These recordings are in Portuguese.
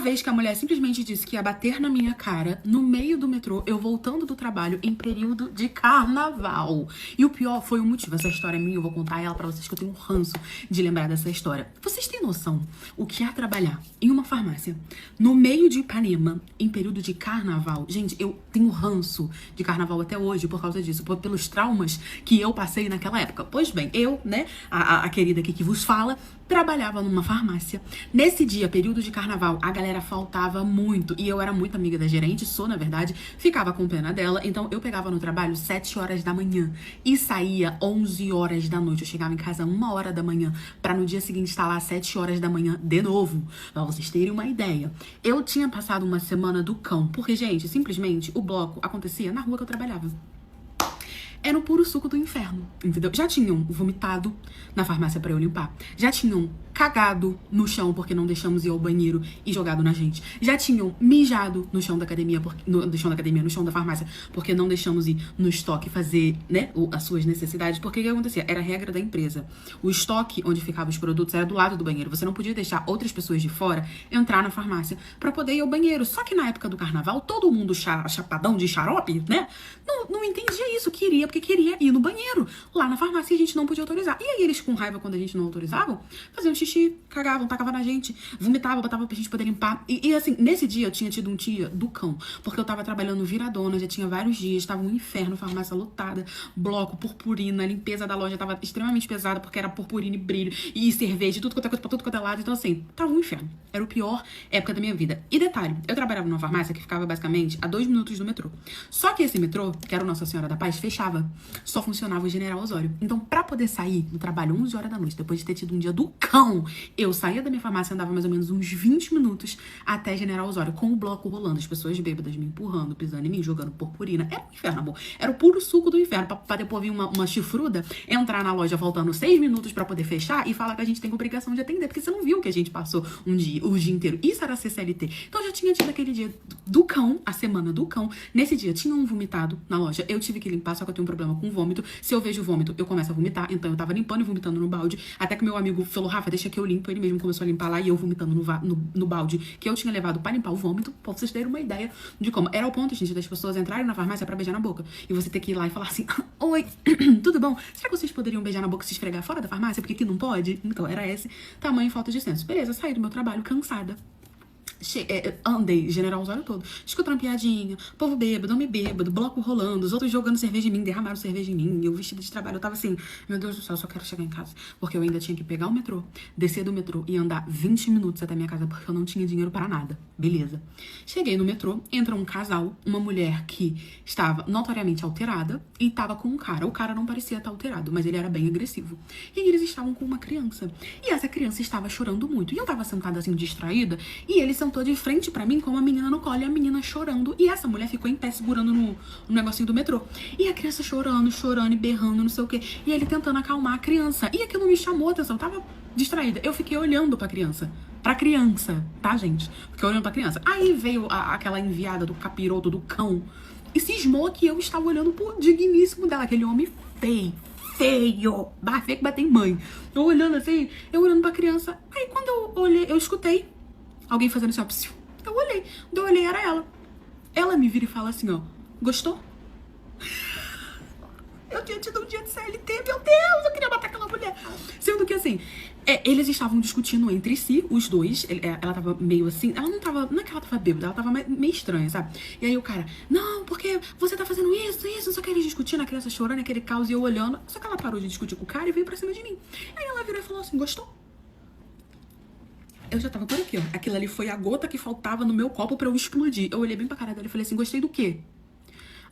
vez que a mulher simplesmente disse que ia bater na minha cara no meio do metrô, eu voltando do trabalho em período de carnaval. E o pior foi o motivo. Essa história é minha, eu vou contar ela pra vocês que eu tenho um ranço de lembrar dessa história. Vocês têm noção o que é trabalhar em uma farmácia no meio de Ipanema em período de carnaval? Gente, eu tenho ranço de carnaval até hoje por causa disso, pelos traumas que eu passei naquela época. Pois bem, eu, né, a querida aqui que vos fala, trabalhava numa farmácia. Nesse dia, período de carnaval, a galera faltava muito. E eu era muito amiga da gerente, sou na verdade, ficava com pena dela. Então eu pegava no trabalho 7 horas da manhã e saía 11 horas da noite. Eu chegava em casa 1 hora da manhã pra no dia seguinte estar lá 7 horas da manhã de novo. Pra vocês terem uma ideia. Eu tinha passado uma semana do cão. Porque, gente, simplesmente o bloco acontecia na rua que eu trabalhava. Era o puro suco do inferno, entendeu? Já tinham vomitado na farmácia pra eu limpar. Já tinham cagado no chão porque não deixamos ir ao banheiro e jogado na gente. Já tinham mijado no chão da academia, no chão da farmácia, porque não deixamos ir no estoque fazer, né, as suas necessidades. Porque o que acontecia? Era a regra da empresa. O estoque onde ficavam os produtos era do lado do banheiro. Você não podia deixar outras pessoas de fora entrar na farmácia pra poder ir ao banheiro. Só que na época do carnaval, todo mundo chapadão de xarope, né, não entendia isso, porque queria ir no banheiro lá na farmácia e a gente não podia autorizar. E aí eles, com raiva, quando a gente não autorizavam, faziam xixi, cagavam, tacavam na gente, vomitavam, botavam pra gente poder limpar. E assim, nesse dia eu tinha tido um dia do cão, porque eu tava trabalhando viradona, já tinha vários dias, tava um inferno, farmácia lotada, bloco, purpurina, a limpeza da loja tava extremamente pesada, porque era purpurina e brilho, e cerveja, tudo quanto é coisa pra tudo quanto é lado. Então assim, tava um inferno. Era o pior época da minha vida. E detalhe, eu trabalhava numa farmácia que ficava basicamente a 2 minutos do metrô. Só que esse metrô, que era o Nossa Senhora da Paz, fechava. Só funcionava o General Osório. Então, pra poder sair do trabalho 11 horas da noite, depois de ter tido um dia do cão, eu saía da minha farmácia, andava mais ou menos uns 20 minutos até General Osório, com o bloco rolando, as pessoas bêbadas me empurrando, pisando em mim, jogando purpurina. Era um inferno, amor. Era o puro suco do inferno. Pra depois vir uma chifruda, entrar na loja faltando 6 minutos pra poder fechar e falar que a gente tem obrigação de atender, porque você não viu que a gente passou o dia inteiro. Isso era CCLT. Então, eu já tinha tido aquele dia do cão, a semana do cão. Nesse dia, tinha um vomitado na loja. Eu tive que limpar, só que eu tenho um problema com vômito. Se eu vejo vômito, eu começo a vomitar. Então eu tava limpando e vomitando no balde. Até que meu amigo falou, Rafa, deixa que eu limpo. Ele mesmo começou a limpar lá e eu vomitando no balde que eu tinha levado pra limpar o vômito. Pra vocês terem uma ideia de como. Era o ponto, gente, das pessoas entrarem na farmácia pra beijar na boca. E você ter que ir lá e falar assim, oi, tudo bom? Será que vocês poderiam beijar na boca e se esfregar fora da farmácia? Porque aqui não pode? Então era esse tamanho falta de senso. Beleza, saí do meu trabalho cansada. Andei General Osório todo, escutando piadinha, povo bêbado, homem bêbado, bloco rolando, os outros jogando cerveja em mim, derramaram cerveja em mim, eu vestido de trabalho, eu tava assim, meu Deus do céu, eu só quero chegar em casa, porque eu ainda tinha que pegar o metrô, descer do metrô e andar 20 minutos até minha casa, porque eu não tinha dinheiro pra nada, beleza. Cheguei no metrô, entra um casal, uma mulher que estava notoriamente alterada e tava com um cara, o cara não parecia estar alterado, mas ele era bem agressivo, e eles estavam com uma criança, e essa criança estava chorando muito, e eu tava sentada assim, distraída, e eles sentou de frente pra mim com uma menina no colo e a menina chorando. E essa mulher ficou em pé segurando no negocinho do metrô. E a criança chorando e berrando, não sei o quê. E ele tentando acalmar a criança. E aquilo me chamou a atenção. Eu tava distraída. Eu fiquei olhando pra criança. Pra criança, tá, gente? Fiquei olhando pra criança. Aí veio aquela enviada do capiroto, do cão, e cismou que eu estava olhando pro digníssimo dela. Aquele homem feio. Feio que bateu em mãe. Eu olhando assim, eu olhando pra criança. Aí quando eu olhei, eu escutei alguém fazendo assim, ó, psiu. Eu olhei. Quando eu olhei, era ela. Ela me vira e fala assim, ó, gostou? Eu tinha tido um dia de CLT, meu Deus, eu queria matar aquela mulher. Sendo que assim, eles estavam discutindo entre si, os dois. Ela tava meio assim, ela não tava, não é que ela tava bêbada, ela tava meio estranha, sabe? E aí o cara, não, porque você tá fazendo isso, não sei o que, eles discutindo, a criança chorando, aquele caos, e eu olhando. Só que ela parou de discutir com o cara e veio pra cima de mim. Aí ela virou e falou assim, gostou? Eu já tava por aqui, ó. Aquilo ali foi a gota que faltava no meu copo pra eu explodir. Eu olhei bem pra cara dela e falei assim, gostei do quê?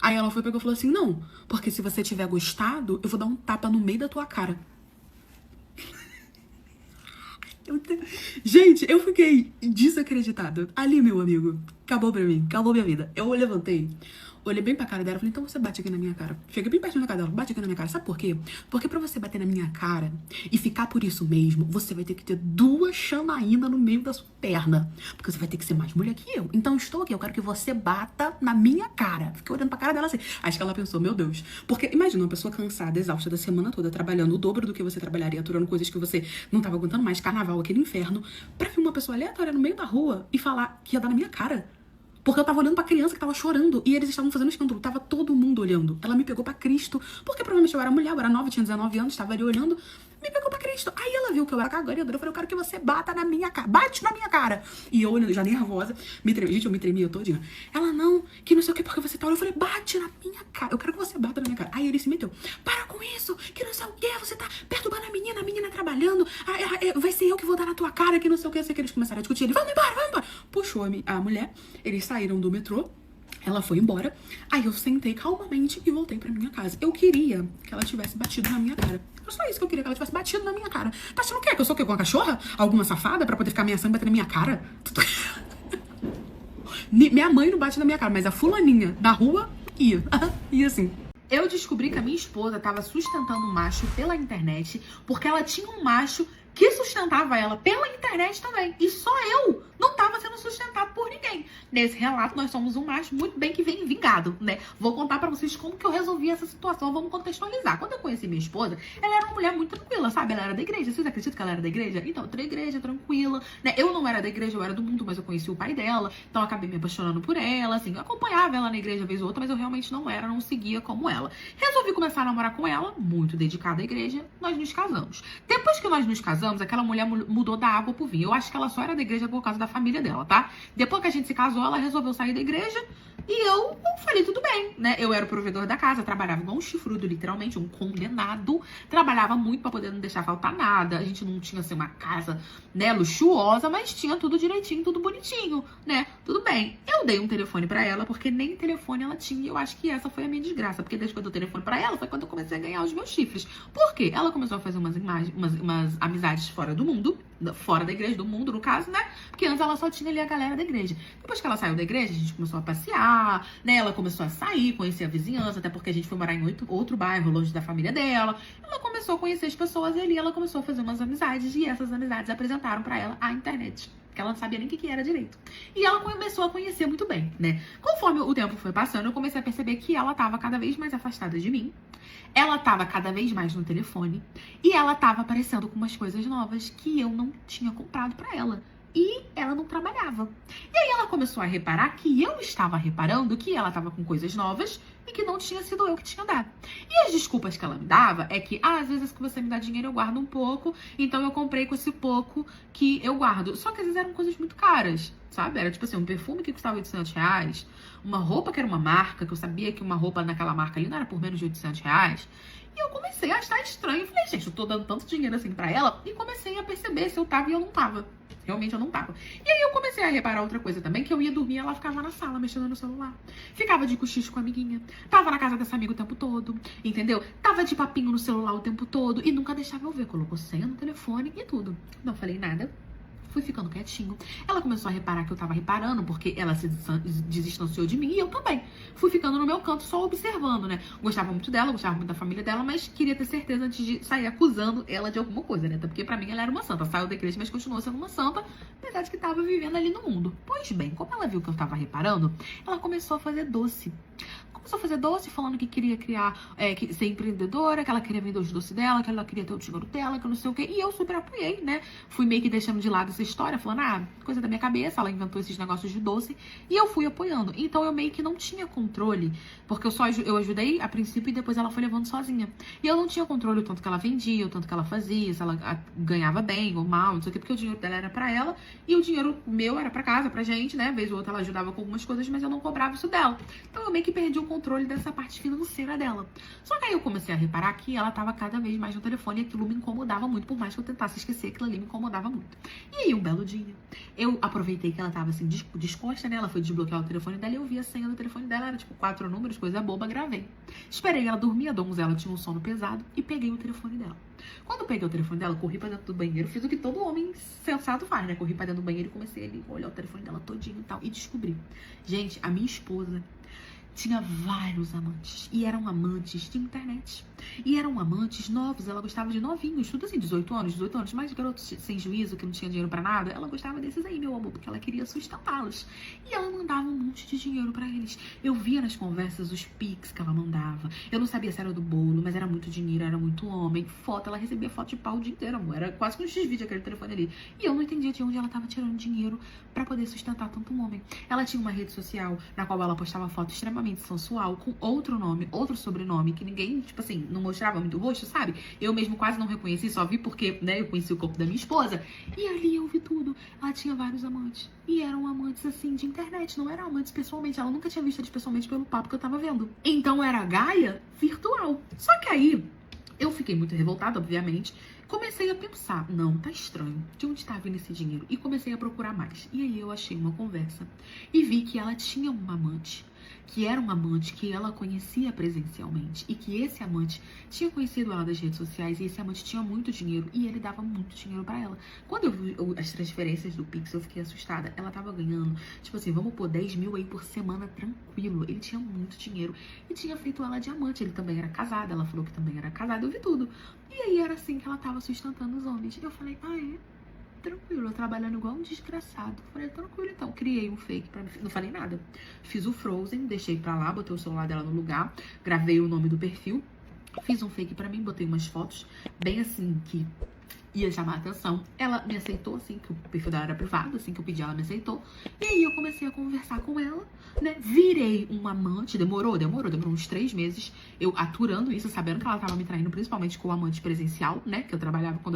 Aí ela pegou e falou assim, não, porque se você tiver gostado, eu vou dar um tapa no meio da tua cara. Gente, eu fiquei desacreditada. Ali, meu amigo, acabou pra mim, acabou minha vida. Eu levantei, Olhei bem pra cara dela e falei, então você bate aqui na minha cara. Cheguei bem pertinho da cara dela, bate aqui na minha cara. Sabe por quê? Porque pra você bater na minha cara e ficar por isso mesmo, você vai ter que ter 2 chanaínas no meio da sua perna. Porque você vai ter que ser mais mulher que eu. Então estou aqui, eu quero que você bata na minha cara. Fiquei olhando pra cara dela assim. Acho que ela pensou, meu Deus. Porque imagina uma pessoa cansada, exausta da semana toda, trabalhando o dobro do que você trabalharia, aturando coisas que você não tava aguentando mais, carnaval, aquele inferno, pra vir uma pessoa aleatória no meio da rua e falar que ia dar na minha cara. Porque eu tava olhando pra criança que tava chorando e eles estavam fazendo escândalo. Tava todo mundo olhando. Ela me pegou pra Cristo. Porque provavelmente eu era mulher, eu era nova, tinha 19 anos, tava ali olhando. Me pegou pra Cristo. Aí ela viu que eu era cagareadora. Eu falei, eu quero que você bata na minha cara. Bate na minha cara. E eu olhando, já nervosa, me tremi. Gente, eu me tremia todinha. Ela, não, que não sei o que, porque você tá olhando. Eu falei, bate na minha cara. Eu quero que você bata na minha cara. Aí ele se meteu. Para com isso, que não sei o que. Você tá perturbando a menina trabalhando. Vai ser eu que vou dar na tua cara, que não sei o que. Sei que eles começaram a discutir. Ele, vamos embora, vamos embora. Puxou a mulher. Eles saíram do metrô. Ela foi embora. Aí eu sentei calmamente e voltei pra minha casa. Eu queria que ela tivesse batido na minha cara. Era só isso que eu queria, que ela tivesse batido na minha cara. Tá achando o quê? Que eu sou o quê? Uma cachorra? Alguma safada pra poder ficar ameaçando e bater na minha cara? Minha mãe não bate na minha cara, mas a fulaninha da rua ia. Ia assim. Eu descobri que a minha esposa tava sustentando um macho pela internet porque ela tinha um macho que sustentava ela pela internet também. E só eu não tava sendo sustentado por ninguém. Nesse relato, nós somos um macho muito bem que vem vingado, né? Vou contar pra vocês como que eu resolvi essa situação. Vamos contextualizar. Quando eu conheci minha esposa, ela era uma mulher muito tranquila, sabe? Ela era da igreja. Vocês acreditam que ela era da igreja? Então, outra igreja, tranquila, né? Eu não era da igreja, eu era do mundo, mas eu conheci o pai dela. Então, eu acabei me apaixonando por ela, assim. Eu acompanhava ela na igreja vez ou outra, mas eu realmente não era, não seguia como ela. Resolvi começar a namorar com ela, muito dedicada à igreja. Nós nos casamos. Depois que nós nos casamos, aquela mulher mudou da água pro vinho. Eu acho que ela só era da igreja por causa da família dela, tá? Depois que a gente se casou, ela resolveu sair da igreja e eu falei, tudo bem, né? Eu era o provedor da casa, trabalhava igual um chifrudo, literalmente, um condenado. Trabalhava muito pra poder não deixar faltar nada. A gente não tinha, assim, uma casa, né, luxuosa, mas tinha tudo direitinho, tudo bonitinho, né? Tudo bem. Eu dei um telefone pra ela, porque nem telefone ela tinha. E eu acho que essa foi a minha desgraça, porque desde que eu dei o telefone pra ela, foi quando eu comecei a ganhar os meus chifres. Por quê? Ela começou a fazer umas amizades fora do mundo, fora da igreja, do mundo, no caso, né? Porque antes ela só tinha ali a galera da igreja. Depois que ela saiu da igreja, a gente começou a passear, né? Ela começou a sair, conhecer a vizinhança, até porque a gente foi morar em outro bairro, longe da família dela. Ela começou a conhecer as pessoas e ali ela começou a fazer umas amizades, e essas amizades apresentaram pra ela a internet, que ela não sabia nem o que era direito. E ela começou a conhecer muito bem, né? Conforme o tempo foi passando, eu comecei a perceber que ela tava cada vez mais afastada de mim. Ela tava cada vez mais no telefone. E ela tava aparecendo com umas coisas novas que eu não tinha comprado pra ela. E ela não trabalhava. E aí ela começou a reparar que eu estava reparando que ela estava com coisas novas e que não tinha sido eu que tinha dado. E as desculpas que ela me dava é que, às vezes que você me dá dinheiro eu guardo um pouco, então eu comprei com esse pouco que eu guardo. Só que às vezes eram coisas muito caras, sabe? Era tipo assim, um perfume que custava R$800, uma roupa que era uma marca, que eu sabia que uma roupa naquela marca ali não era por menos de R$800. E eu comecei a achar estranho. Falei, gente, eu tô dando tanto dinheiro assim pra ela. E comecei a perceber se eu tava e eu não tava. Realmente eu não tava. E aí eu comecei a reparar outra coisa também, que eu ia dormir e ela ficava na sala, mexendo no celular. Ficava de cochicho com a amiguinha. Tava na casa dessa amiga o tempo todo, entendeu? Tava de papinho no celular o tempo todo e nunca deixava eu ver. Colocou senha no telefone e tudo. Não falei nada. Fui ficando quietinho. Ela começou a reparar que eu tava reparando, porque ela se distanciou de mim e eu também. Fui ficando no meu canto só observando, né? Gostava muito dela, gostava muito da família dela, mas queria ter certeza antes de sair acusando ela de alguma coisa, né? Até porque pra mim ela era uma santa. Saiu da igreja, mas continuou sendo uma santa, apesar de que tava vivendo ali no mundo. Pois bem, como ela viu que eu tava reparando, ela começou a fazer doce. Começou a fazer doce, falando que queria criar, ser empreendedora, que ela queria vender os doces dela, que ela queria ter o dinheiro dela, que eu não sei o quê. E eu super apoiei, né? Fui meio que deixando de lado essa história, falando, coisa da minha cabeça, ela inventou esses negócios de doce. E eu fui apoiando. Então eu meio que não tinha controle, porque eu ajudei a princípio e depois ela foi levando sozinha. E eu não tinha controle o tanto que ela vendia, o tanto que ela fazia, se ela ganhava bem ou mal, não sei o quê, porque o dinheiro dela era pra ela e o dinheiro meu era pra casa, pra gente, né? Vez ou outra ela ajudava com algumas coisas, mas eu não cobrava isso dela. Então eu meio que perdi o controle dessa parte financeira dela. Só que aí eu comecei a reparar que ela tava cada vez mais no telefone e aquilo me incomodava muito, por mais que eu tentasse esquecer, aquilo ali me incomodava muito. E aí, um belo dia, eu aproveitei que ela tava assim, disposta, né? Ela foi desbloquear o telefone dela e eu vi a senha do telefone dela, era tipo 4 números, coisa boba, gravei. Esperei ela dormir, a donzela tinha um sono pesado e peguei o telefone dela. Quando eu peguei o telefone dela, corri pra dentro do banheiro, fiz o que todo homem sensato faz, né? Corri pra dentro do banheiro e comecei ali a olhar o telefone dela todinho e tal, e descobri. Gente, a minha esposa tinha vários amantes. E eram amantes de internet. E eram amantes novos. Ela gostava de novinhos, tudo assim, 18 anos. Mas garotos sem juízo, que não tinha dinheiro pra nada. Ela gostava desses aí, meu amor, porque ela queria sustentá-los. E ela mandava um monte de dinheiro pra eles. Eu via nas conversas os pics que ela mandava. Eu não sabia se era do bolo, mas era muito dinheiro, era muito homem. Foto, ela recebia foto de pau o dia inteiro, amor. Era quase que um X-vídeo aquele telefone ali. E eu não entendia de onde ela tava tirando dinheiro pra poder sustentar tanto um homem. Ela tinha uma rede social na qual ela postava foto extremamente sensual, com outro nome, outro sobrenome, que ninguém, tipo assim, não mostrava muito o rosto, sabe? Eu mesmo quase não reconheci, só vi porque, né, eu conheci o corpo da minha esposa. E ali eu vi tudo. Ela tinha vários amantes. E eram amantes, assim, de internet, não eram amantes pessoalmente. Ela nunca tinha visto eles pessoalmente pelo papo que eu tava vendo. Então era Gaia virtual. Só que aí, eu fiquei muito revoltada, obviamente. Comecei a pensar, não, tá estranho, de onde tá vindo esse dinheiro? E comecei a procurar mais. E aí eu achei uma conversa e vi que ela tinha um amante, que era um amante que ela conhecia presencialmente e que esse amante tinha conhecido ela das redes sociais e esse amante tinha muito dinheiro e ele dava muito dinheiro pra ela. Quando eu vi as transferências do Pix, eu fiquei assustada. Ela tava ganhando, tipo assim, vamos pôr 10 mil aí por semana tranquilo. Ele tinha muito dinheiro e tinha feito ela de amante. Ele também era casado, ela falou que também era casado, eu vi tudo. E aí era assim que ela tava sustentando os homens. Eu falei, tranquilo, eu trabalhando igual um desgraçado. Falei, tranquilo então. Criei um fake pra mim. Não falei nada. Fiz o Frozen, deixei pra lá, botei o celular dela no lugar, gravei o nome do perfil, fiz um fake pra mim, botei umas fotos bem assim que ia chamar a atenção. Ela me aceitou, assim, que o perfil dela era privado, assim que eu pedi, ela me aceitou. E aí eu comecei a conversar com ela, né? Virei um amante, demorou uns 3 meses, eu aturando isso, sabendo que ela tava me traindo, principalmente com o amante presencial, né? Que eu trabalhava quando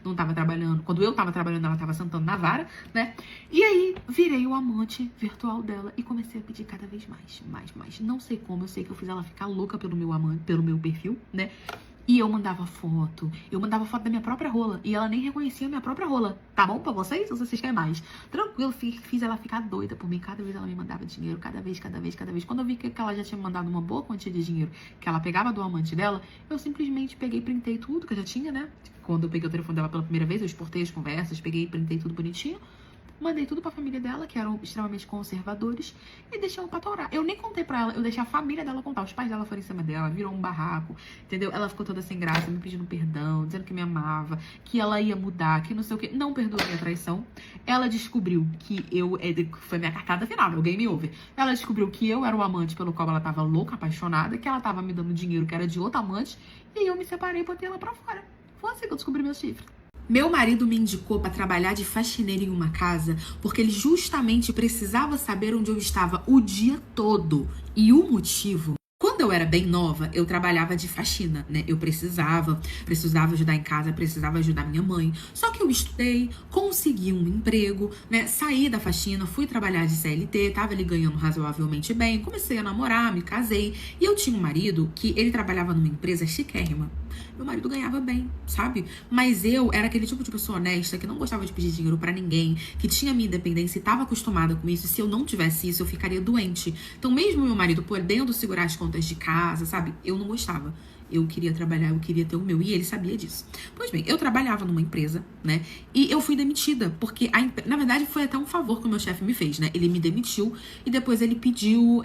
não tava trabalhando, quando eu tava trabalhando, ela tava sentando na vara, né? E aí virei o amante virtual dela e comecei a pedir cada vez mais. Não sei como, eu sei que eu fiz ela ficar louca pelo meu amante, pelo meu perfil, né? E eu mandava foto da minha própria rola. E ela nem reconhecia a minha própria rola. Tá bom pra vocês? Ou vocês querem mais? Tranquilo, fiz ela ficar doida por mim. Cada vez ela me mandava dinheiro, cada vez. Quando eu vi que ela já tinha me mandado uma boa quantia de dinheiro, que ela pegava do amante dela, eu simplesmente peguei e printei tudo, que eu já tinha, né? Quando eu peguei o telefone dela pela primeira vez, eu exportei as conversas, peguei e printei tudo bonitinho. Mandei tudo pra família dela, que eram extremamente conservadores, e deixei ela pra torar. Eu nem contei pra ela, eu deixei a família dela contar. Os pais dela foram em cima dela, virou um barraco, entendeu? Ela ficou toda sem graça, me pedindo perdão, dizendo que me amava, que ela ia mudar, que não sei o quê. Não perdoou minha traição. Ela descobriu que foi minha cartada final, meu game over. Ela descobriu que eu era o amante pelo qual ela tava louca, apaixonada, que ela tava me dando dinheiro que era de outro amante, e eu me separei e botei ela pra fora. Foi assim que eu descobri meu chifre. Meu marido me indicou para trabalhar de faxineira em uma casa porque ele justamente precisava saber onde eu estava o dia todo. E o motivo... Quando eu era bem nova, eu trabalhava de faxina, né? Eu precisava ajudar em casa, precisava ajudar minha mãe. Só que eu estudei, consegui um emprego, né? Saí da faxina, fui trabalhar de CLT, tava ali ganhando razoavelmente bem, comecei a namorar, me casei. E eu tinha um marido que ele trabalhava numa empresa chiquérrima. Meu marido ganhava bem, sabe? Mas eu era aquele tipo de pessoa honesta que não gostava de pedir dinheiro pra ninguém, que tinha minha independência e tava acostumada com isso. E se eu não tivesse isso, eu ficaria doente. Então, mesmo meu marido podendo segurar as contas de casa, sabe? Eu não gostava. Eu queria trabalhar, eu queria ter o meu. E ele sabia disso. Pois bem, eu trabalhava numa empresa, né? E eu fui demitida, porque, na verdade, foi até um favor que o meu chefe me fez, né? Ele me demitiu e depois ele pediu,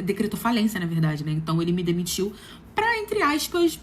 decretou falência, na verdade, né? Então, ele me demitiu pra, entre aspas,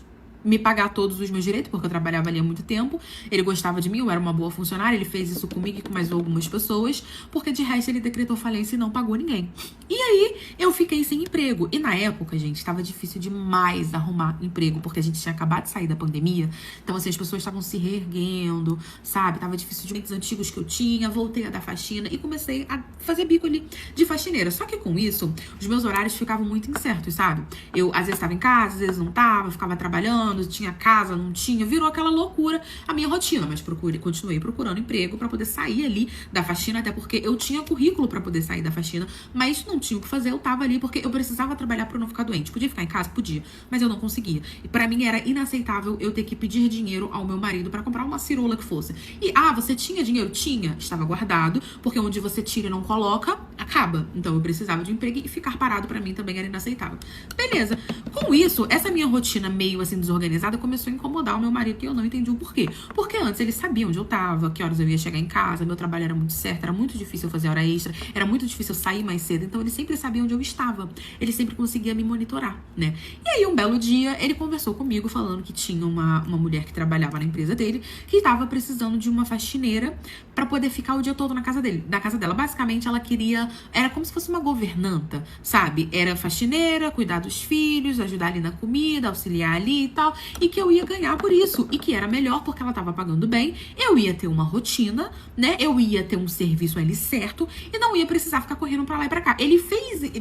me pagar todos os meus direitos, porque eu trabalhava ali há muito tempo. Ele gostava de mim, eu era uma boa funcionária. Ele fez isso comigo e com mais algumas pessoas, porque de resto ele decretou falência e não pagou ninguém. E aí eu fiquei sem emprego. E na época, gente, estava difícil demais arrumar emprego, porque a gente tinha acabado de sair da pandemia. Então, assim, as pessoas estavam se reerguendo, sabe? Tava difícil de muitos antigos que eu tinha. Voltei a dar faxina e comecei a fazer bico ali de faxineira. Só que com isso, os meus horários ficavam muito incertos, sabe? Eu, às vezes, estava em casa, às vezes não tava, ficava trabalhando, tinha casa, não tinha, virou aquela loucura a minha rotina, mas continuei procurando emprego pra poder sair ali da faxina, até porque eu tinha currículo pra poder sair da faxina, mas não tinha o que fazer, eu tava ali porque eu precisava trabalhar pra eu não ficar doente. Podia ficar em casa? Podia, mas eu não conseguia. E pra mim era inaceitável eu ter que pedir dinheiro ao meu marido pra comprar uma cirola que fosse. E, você tinha dinheiro? Tinha, estava guardado, porque onde você tira e não coloca, acaba. Então eu precisava de um emprego e ficar parado pra mim também era inaceitável. Beleza. Com isso, essa minha rotina meio assim desorganizada começou a incomodar o meu marido e eu não entendi o porquê. Porque antes ele sabia onde eu tava, que horas eu ia chegar em casa, meu trabalho era muito certo, era muito difícil eu fazer hora extra, era muito difícil eu sair mais cedo, então ele sempre sabia onde eu estava. Ele sempre conseguia me monitorar, né? E aí, um belo dia, ele conversou comigo falando que tinha uma mulher que trabalhava na empresa dele que estava precisando de uma faxineira pra poder ficar o dia todo na casa dele, na casa dela. Basicamente, ela queria, era como se fosse uma governanta, sabe? Era faxineira, cuidar dos filhos, ajudar ali na comida, auxiliar ali e tal, e que eu ia ganhar por isso, e que era melhor porque ela tava pagando bem, eu ia ter uma rotina, né? Eu ia ter um serviço ali certo e não ia precisar ficar correndo pra lá e pra cá. Ele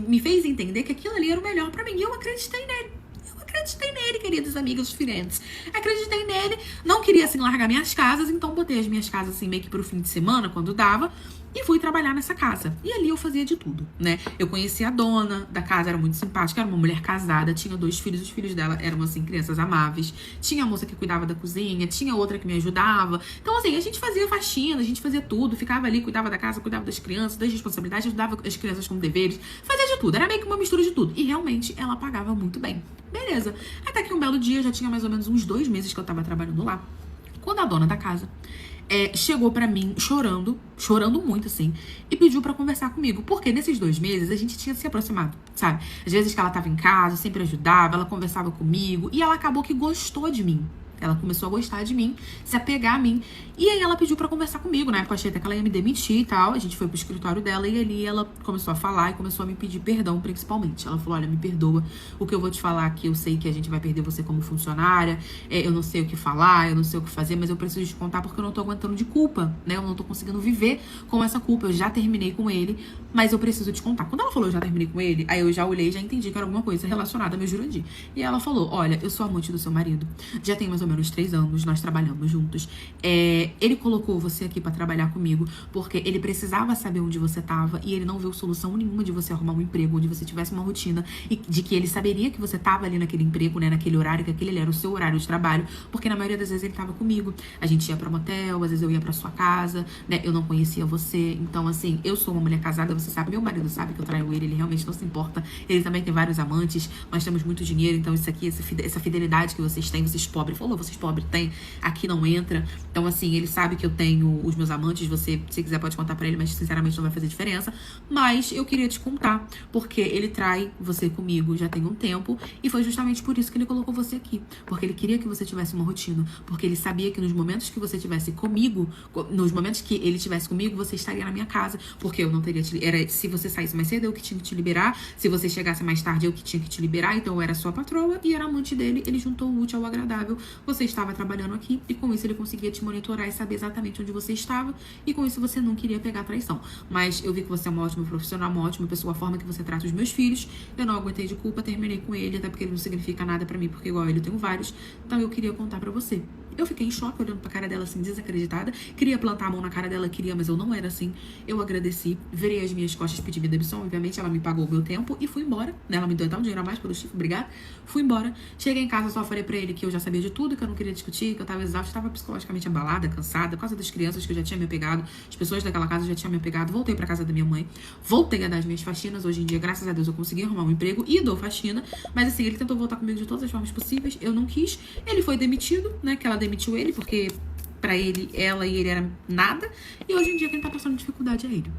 me fez entender que aquilo ali era o melhor pra mim e eu acreditei nele. Acreditei nele, queridos amigos friends. Acreditei nele. Não queria, assim, largar minhas casas, então botei as minhas casas, assim, meio que pro fim de semana, quando dava, e fui trabalhar nessa casa. E ali eu fazia de tudo, né? Eu conheci a dona da casa, era muito simpática, era uma mulher casada, tinha 2 filhos, os filhos dela eram, assim, crianças amáveis. Tinha a moça que cuidava da cozinha, tinha outra que me ajudava. Então, assim, a gente fazia faxina, a gente fazia tudo, ficava ali, cuidava da casa, cuidava das crianças, das responsabilidades, ajudava as crianças com deveres, fazia de tudo, era meio que uma mistura de tudo. E realmente ela pagava muito bem. Beleza. Até que um belo dia, já tinha mais ou menos uns 2 meses que eu tava trabalhando lá, quando a dona da casa chegou pra mim chorando muito, assim, e pediu pra conversar comigo. Porque nesses 2 meses a gente tinha se aproximado, sabe? Às vezes que ela tava em casa, eu sempre ajudava, ela conversava comigo, e ela acabou que gostou de mim. Ela começou a gostar de mim, se apegar a mim. E aí ela pediu pra conversar comigo. Na época eu achei até que ela ia me demitir e tal. A gente foi pro escritório dela e ali ela começou a falar e começou a me pedir perdão, principalmente. Ela falou, olha, me perdoa. O que eu vou te falar aqui, eu sei que a gente vai perder você como funcionária. Eu não sei o que falar, eu não sei o que fazer, mas eu preciso te contar porque eu não tô aguentando de culpa, né? Eu não tô conseguindo viver com essa culpa. Eu já terminei com ele, mas eu preciso te contar. Quando ela falou, eu já terminei com ele, aí eu já olhei e já entendi que era alguma coisa relacionada ao meu Jurandir. E ela falou, olha, eu sou amante do seu marido. Já tem mais ou menos 3 anos, nós trabalhamos juntos. Ele colocou você aqui pra trabalhar comigo porque ele precisava saber onde você tava e ele não viu solução nenhuma de você arrumar um emprego onde você tivesse uma rotina e de que ele saberia que você tava ali naquele emprego, né, naquele horário, que aquele era o seu horário de trabalho, porque na maioria das vezes ele tava comigo. A gente ia pra motel, às vezes eu ia pra sua casa, né, eu não conhecia você. Então, assim, eu sou uma mulher casada, você sabe, meu marido sabe que eu traio ele realmente não se importa. Ele também tem vários amantes, nós temos muito dinheiro, então isso aqui, essa fidelidade que vocês têm, vocês pobres, falou, vocês pobres tem, aqui não entra. Então, assim, ele sabe que eu tenho os meus amantes, você, se quiser, pode contar pra ele, mas sinceramente não vai fazer diferença. Mas eu queria te contar, porque ele trai você comigo já tem um tempo, e foi justamente por isso que ele colocou você aqui. Porque ele queria que você tivesse uma rotina, porque ele sabia que nos momentos que você tivesse comigo, nos momentos que ele tivesse comigo, você estaria na minha casa, porque eu não teria se você saísse mais cedo, eu que tinha que te liberar, se você chegasse mais tarde, eu que tinha que te liberar, então eu era sua patroa e era amante dele, ele juntou o útil ao agradável, você estava trabalhando aqui, e com isso ele conseguia te monitorar e saber exatamente onde você estava, e com isso você não queria pegar traição. Mas eu vi que você é uma ótima profissional, uma ótima pessoa, a forma que você trata os meus filhos, eu não aguentei de culpa, terminei com ele, até porque ele não significa nada pra mim, porque igual ele eu tenho vários, então eu queria contar pra você. Eu fiquei em choque, olhando pra cara dela assim, desacreditada. Queria plantar a mão na cara dela, queria, mas eu não era assim. Eu agradeci, virei as minhas costas, pedi minha demissão. Obviamente, ela me pagou o meu tempo e fui embora. Né? Ela me deu até um dinheiro a mais pelo chifre, obrigada. Fui embora. Cheguei em casa, só falei pra ele que eu já sabia de tudo, que eu não queria discutir, que eu tava exausta, estava psicologicamente abalada, cansada, por causa das crianças que eu já tinha me apegado, as pessoas daquela casa já tinham me apegado. Voltei pra casa da minha mãe, voltei a dar as minhas faxinas. Hoje em dia, graças a Deus, eu consegui arrumar um emprego e dou faxina. Mas assim, ele tentou voltar comigo de todas as formas possíveis, eu não quis. Ele foi demitido, né? Que ela demitiu ele, porque pra ele, ela e ele era nada. E hoje em dia quem tá passando dificuldade é ele.